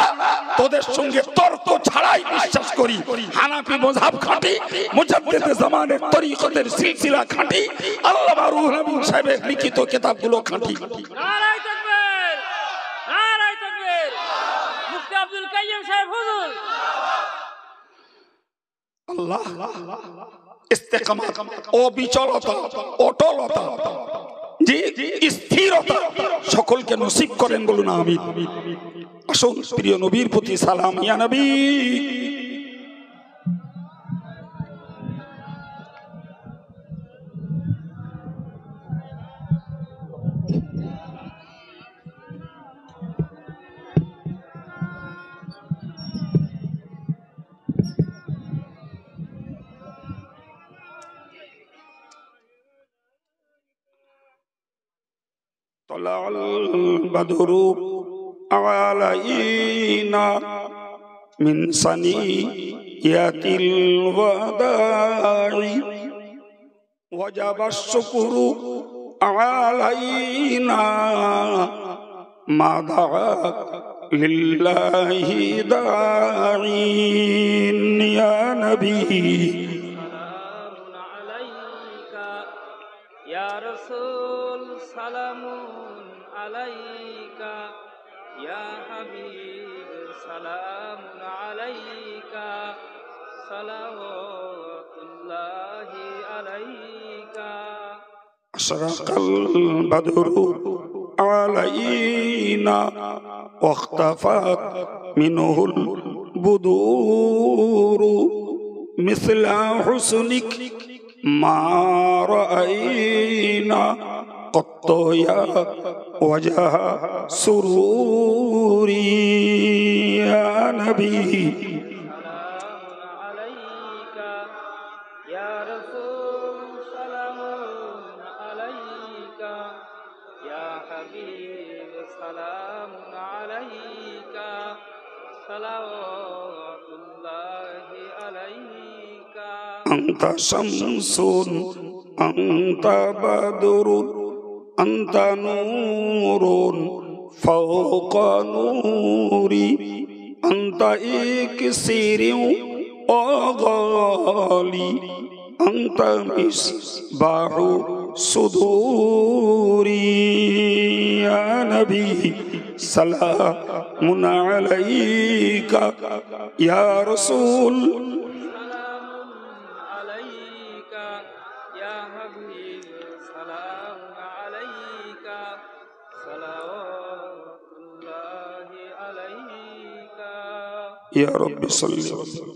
[SPEAKER 1] তোদের সঙ্গে তর্ক ছাড়াই বিশ্বাস করি। হানাফি মাযহাব খাঁটি, মুজাদ্দিদে জামানের তরিকতের সিলসিলা খাঁটি, আল্লামা রুহুল আমিন সাহেবের লিখিত কিতাবগুলো খাঁটি। নারায়ে তাকবীর, নারায়ে তাকবীর। মুফতি আব্দুল কাইয়্যিম সাহেব হুজুর। আল্লাহ ইস্তেকামাত, অবিচলতা, অটলতা, জি স্থিরতা সকলকে নসিব করেন, বলুন আমিন। আসুন প্রিয় নবীর প্রতি সালাম। ইয়া নবী طلع البدر علينا من ثنيات الوداع وجب الشكر علينا ما دعا لله داعي يا نبي
[SPEAKER 2] سلام عليك يا رسول سلام عليك يا حبيب سلام عليك صلوات الله عليك
[SPEAKER 1] أشرق البدر علينا واختفت منه البدور مثل حسنك ما رأينا قط يا وجه سروري يا نبي
[SPEAKER 2] سلام عليك يا رسول سلام عليك يا حبيب سلام عليك صلوات الله عليك
[SPEAKER 1] أنت شمس أنت بدر أنت نور فوق نوري أنت إكسير وغالي أنت مصباح صدوري يا نبي سلام عليك يا رسول
[SPEAKER 2] سلام عليك يا حبيب سلام عليك صلوات الله عليك
[SPEAKER 1] يا رب صل وسلم